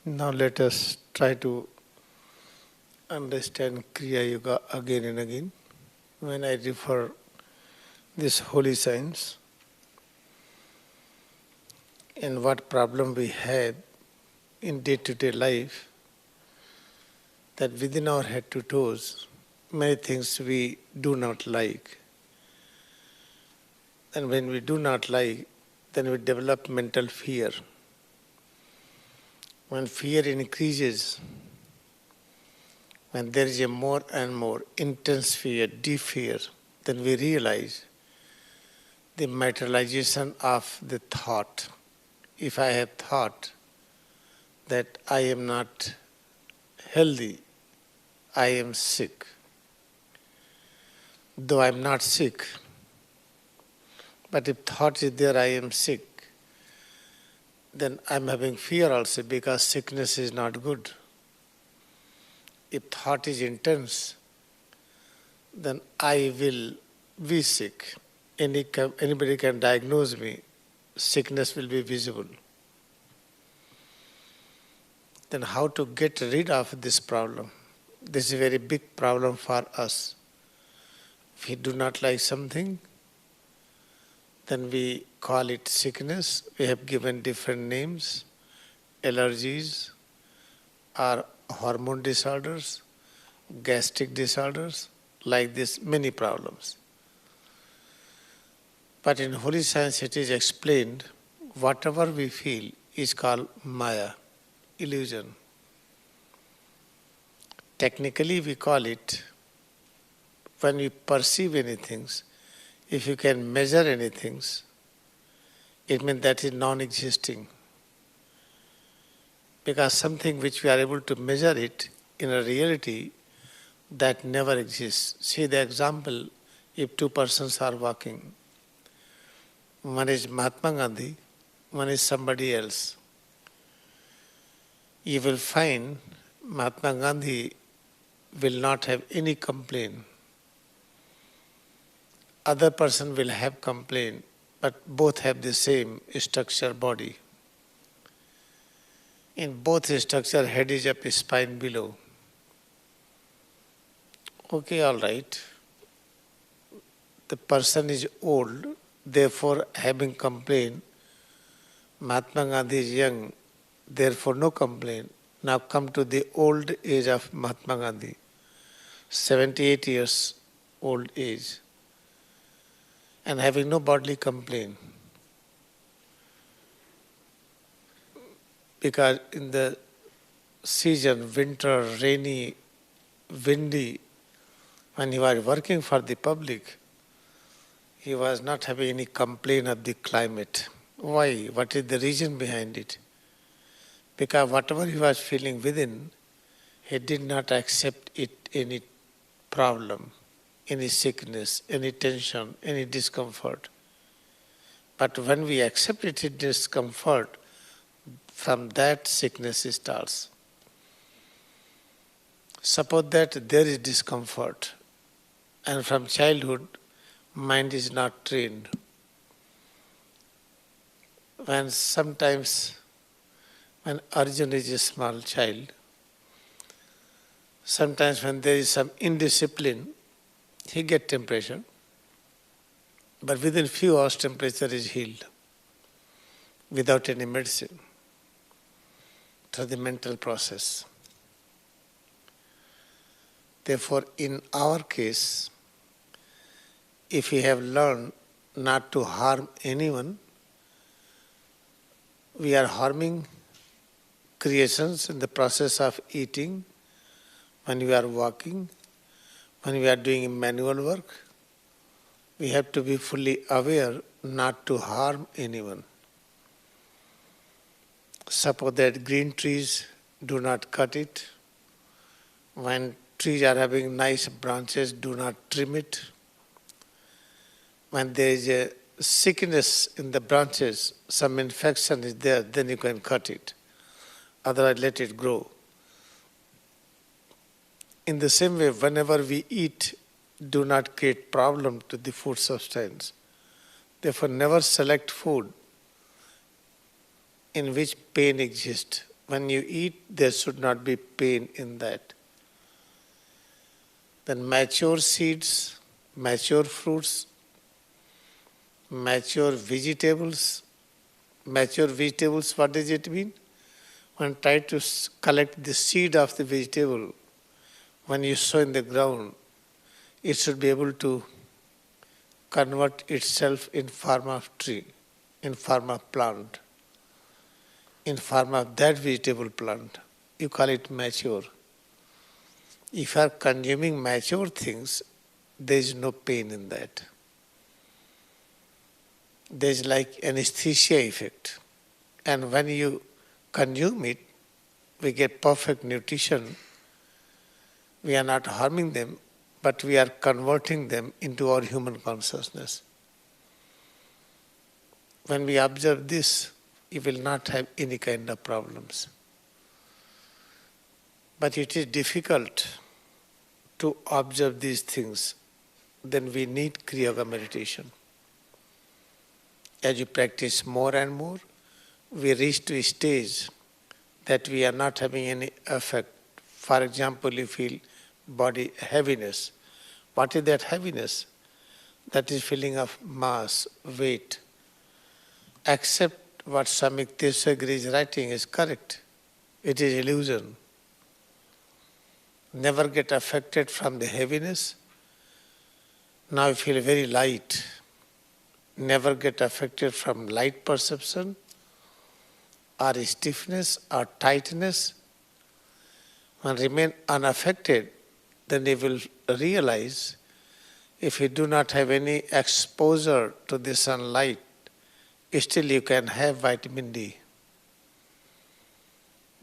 Now let us try to understand Kriyayoga again and again. When I refer this holy science and what problem we have in day-to-day life, that within our head to toes, many things we do not like. And when we do not like, then we develop mental fear. When fear increases, when there is a more and more intense fear, deep fear, then we realize the materialization of the thought. If I have thought that I am not healthy, I am sick. Though I am not sick, but if thought is there, I am sick, then I am having fear also because sickness is not good. If thought is intense, then I will be sick. Anybody can diagnose me, sickness will be visible. Then how to get rid of this problem? This is a very big problem for us. If we do not like something, then we call it sickness. We have given different names, allergies, or hormone disorders, gastric disorders, like this, many problems. But in holy science it is explained, whatever we feel is called Maya, illusion. Technically we call it, when we perceive anything, if you can measure anything, it means that is non-existing. Because something which we are able to measure it in a reality, that never exists. See the example, if two persons are walking, one is Mahatma Gandhi, one is somebody else. You will find Mahatma Gandhi will not have any complaint. Other person will have complaint, but both have the same structure body. In both structure, head is up, spine below. Okay, all right. The person is old, therefore having complaint. Mahatma Gandhi is young, therefore no complaint. Now come to the old age of Mahatma Gandhi, 78 years old age, and having no bodily complaint. Because in the season, winter, rainy, windy, when he was working for the public, he was not having any complaint of the climate. Why? What is the reason behind it? Because whatever he was feeling within, he did not accept it any problem, any sickness, any tension, any discomfort. But when we accept it in discomfort, from that sickness starts. Suppose that there is discomfort, and from childhood, mind is not trained. When Arjun is a small child, sometimes when there is some indiscipline, he gets temperature, but within few hours temperature is healed without any medicine, through the mental process. Therefore, in our case, if we have learned not to harm anyone, we are harming creations in the process of eating, when we are walking, when we are doing manual work. We have to be fully aware not to harm anyone. Suppose that green trees, do not cut it. When trees are having nice branches, do not trim it. When there is a sickness in the branches, some infection is there, then you can cut it. Otherwise, let it grow. In the same way, whenever we eat, do not create problem to the food substance. Therefore, never select food in which pain exists. When you eat, there should not be pain in that. Then mature seeds, mature fruits, mature vegetables. Mature vegetables, what does it mean? When try to collect the seed of the vegetable, when you sow in the ground, it should be able to convert itself in form of tree, in form of plant, in form of that vegetable plant. You call it mature. If you are consuming mature things, there is no pain in that. There is like anesthesia effect. And when you consume it, we get perfect nutrition. We are not harming them, but we are converting them into our human consciousness. When we observe this, you will not have any kind of problems. But it is difficult to observe these things. Then we need Kriyayoga meditation. As you practice more and more, we reach to a stage that we are not having any effect. For example, you feel body heaviness. What is that heaviness? That is feeling of mass, weight. Accept what Swami Tirthagiri is writing is correct. It is illusion. Never get affected from the heaviness. Now you feel very light. Never get affected from light perception or stiffness or tightness. When remain unaffected, then you will realize if you do not have any exposure to the sunlight, still you can have vitamin D.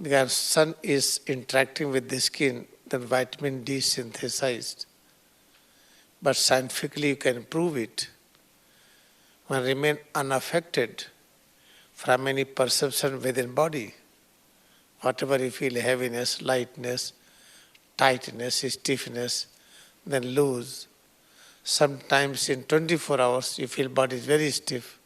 Because sun is interacting with the skin, then vitamin D is synthesized. But scientifically you can prove it. When remain unaffected from any perception within body, whatever you feel, heaviness, lightness, tightness, stiffness, then loose. Sometimes in 24 hours you feel body is very stiff.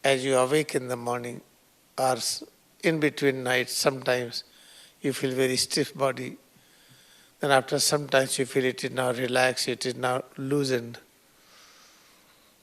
As you awake in the morning or in between nights, sometimes you feel very stiff body. Then after some time you feel it is now relaxed, it is now loosened.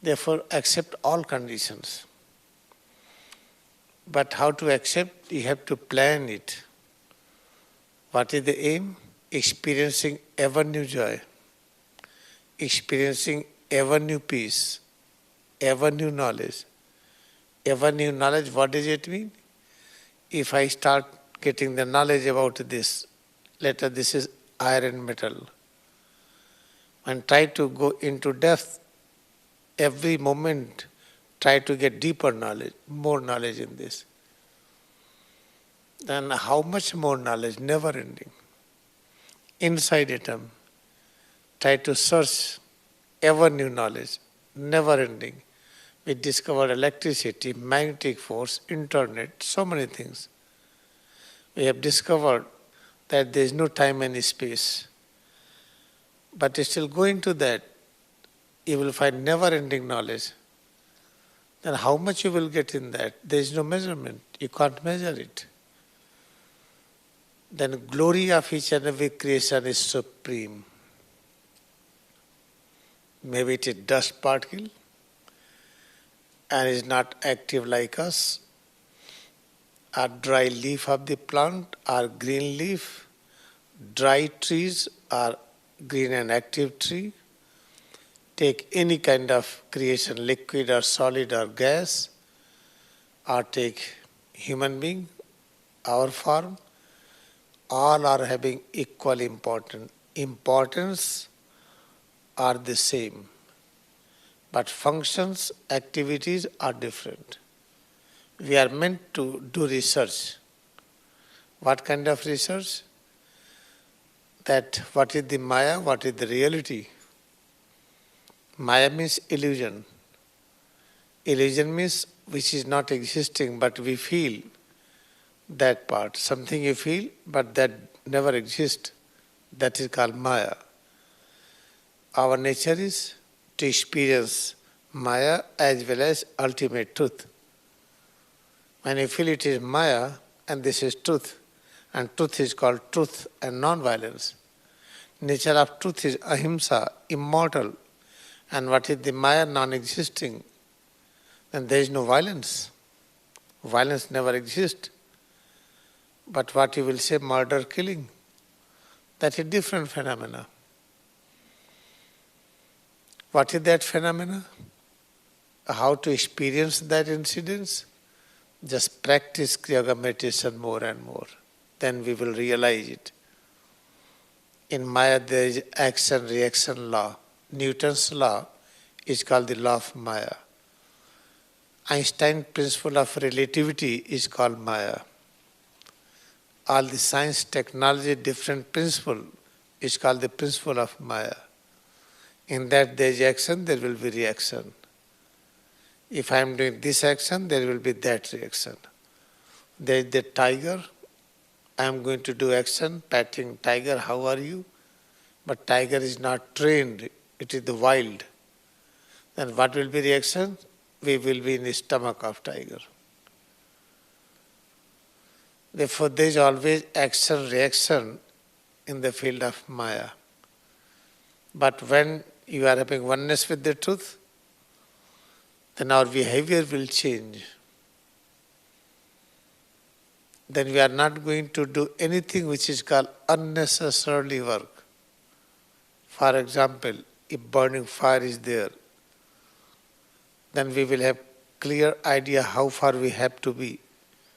Therefore, accept all conditions. But how to accept? You have to plan it. What is the aim? Experiencing ever new joy, experiencing ever new peace, ever new knowledge. Ever new knowledge, what does it mean? If I start getting the knowledge about this, later this is iron metal, and try to go into depth, every moment try to get deeper knowledge, more knowledge in this. Then how much more knowledge? Never ending. Inside atom, try to search ever new knowledge, never ending. We discovered electricity, magnetic force, internet, so many things. We have discovered that there is no time and space. But still going to that, you will find never-ending knowledge. Then how much you will get in that? There is no measurement. You can't measure it. Then glory of each and every creation is supreme. Maybe it is dust particle and is not active like us, or dry leaf of the plant, or green leaf, dry trees or green and active tree. Take any kind of creation, liquid or solid or gas, or take human being, our form, all are having equal importance are the same. But functions, activities are different. We are meant to do research. What kind of research? That what is the Maya, what is the reality? Maya means illusion. Illusion means which is not existing, but we feel that part. Something you feel, but that never exists. That is called Maya. Our nature is to experience Maya as well as ultimate truth. When you feel it is Maya, and this is truth. And truth is called truth and non-violence. Nature of truth is ahimsa, immortal. And what is the Maya, non-existing? Then there is no violence. Violence never exists. But what you will say, murder, killing, that is different phenomena. What is that phenomena? How to experience that incidence? Just practice Kriyayoga meditation more and more. Then we will realize it. In Maya there is action-reaction law. Newton's law is called the law of Maya. Einstein's principle of relativity is called Maya. All the science, technology, different principle is called the principle of Maya. In that there is action, there will be reaction. If I am doing this action, there will be that reaction. There is the tiger. I am going to do action, patting tiger, how are you? But tiger is not trained, it is the wild. Then what will be reaction? We will be in the stomach of tiger. Therefore, there is always action-reaction in the field of Maya. But when you are having oneness with the truth, then our behavior will change. Then we are not going to do anything which is called unnecessarily work. For example, if burning fire is there, then we will have clear idea how far we have to be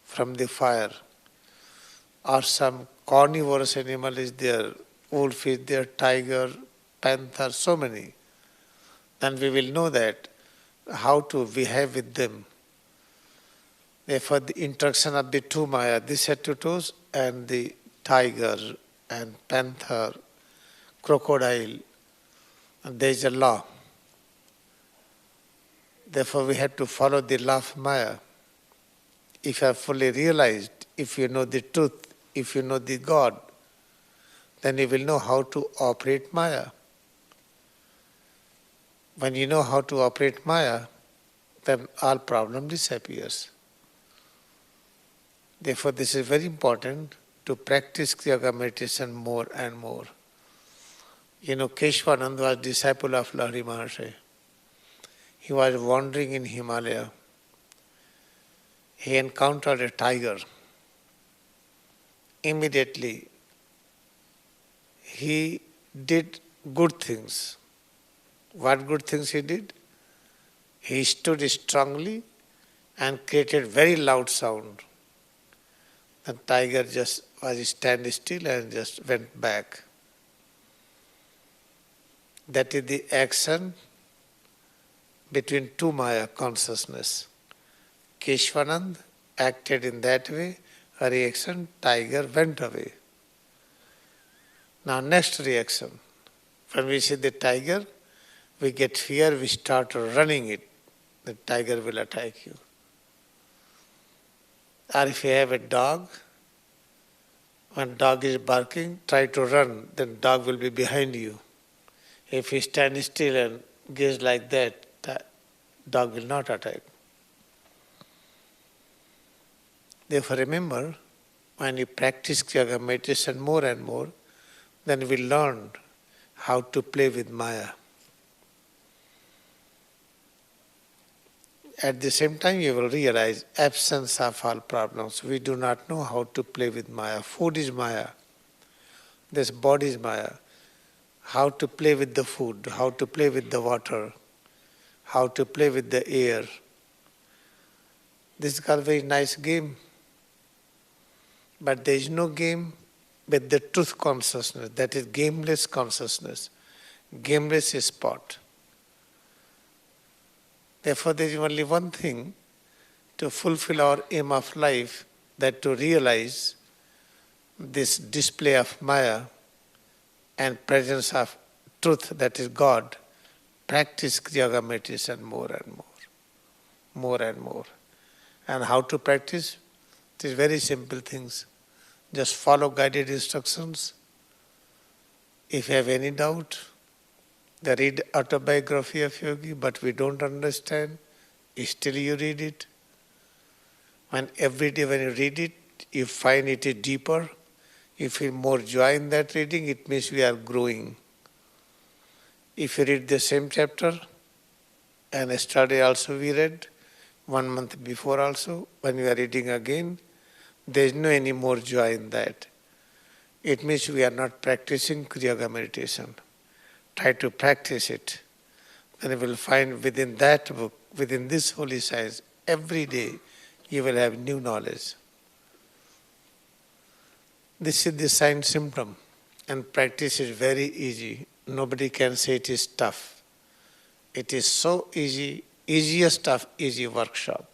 from the fire. Or some carnivorous animal is there, wolf is there, tiger, panther, so many. Then we will know that how to behave with them. Therefore, the interaction of the two Maya, this head to toes, and the tiger and panther, crocodile, and there is a law. Therefore, we have to follow the law of Maya. If you have fully realized, if you know the truth, if you know the God, then you will know how to operate Maya. When you know how to operate Maya, then all problem disappears. Therefore, this is very important to practice Kriyayoga meditation more and more. You know, Keshwanand was disciple of Lahiri Maharshi. He was wandering in Himalaya. He encountered a tiger. Immediately, he did good things. What good things he did? He stood strongly and created very loud sound. The tiger just was stand still and just went back. That is the action between two Maya consciousness. Keshwanand acted in that way, a reaction, tiger went away. Now next reaction. When we see the tiger, we get fear, we start running it. The tiger will attack you. Or if you have a dog, when dog is barking, try to run, then dog will be behind you. If you stand still and gaze like that, dog will not attack. Therefore remember, when you practice Kriyayoga meditation more and more, then we learn how to play with Maya. At the same time, you will realize absence of all problems. We do not know how to play with Maya. Food is Maya. This body is Maya. How to play with the food, how to play with the water, how to play with the air. This is called a very nice game. But there is no game with the truth consciousness. That is gameless consciousness. Gameless is spot. Therefore, there is only one thing to fulfill our aim of life, that to realize this display of Maya and presence of truth, that is God. Practice Kriyayoga meditation more and more and more. And how to practice? It is very simple things. Just follow guided instructions. If you have any doubt, they read autobiography of Yogi, but we don't understand. Still you read it. When every day when you read it, you find it is deeper, you feel more joy in that reading, it means we are growing. If you read the same chapter, and yesterday also we read, 1 month before also, when we are reading again, there is no any more joy in that. It means we are not practicing Kriyayoga meditation. Try to practice it. Then you will find within that book, within this holy science, every day you will have new knowledge. This is the sign symptom, and practice is very easy. Nobody can say it is tough. It is so easy, easiest of easy workshop.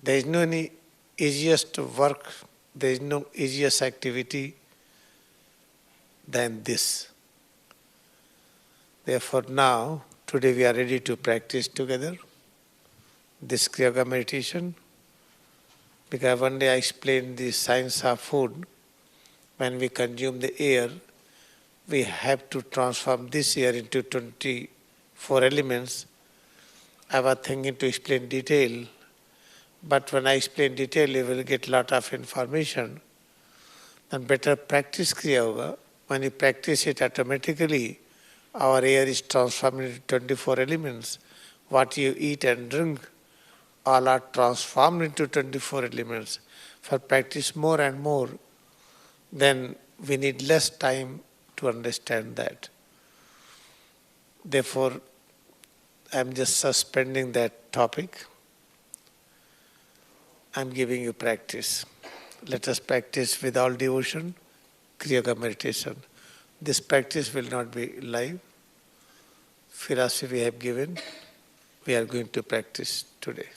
There is no any easiest work, there is no easiest activity than this. Therefore now, today we are ready to practice together this Kriyayoga meditation. Because one day I explained the science of food. When we consume the air, we have to transform this air into 24 elements. I was thinking to explain detail, but when I explain detail, you will get lot of information. Then better practice Kriyayoga. When you practice it automatically, our air is transformed into 24 elements. What you eat and drink, all are transformed into 24 elements. For practice more and more, then we need less time to understand that. Therefore, I am just suspending that topic. I am giving you practice. Let us practice with all devotion, Kriyayoga meditation. This practice will not be live. Philosophy we have given, we are going to practice today.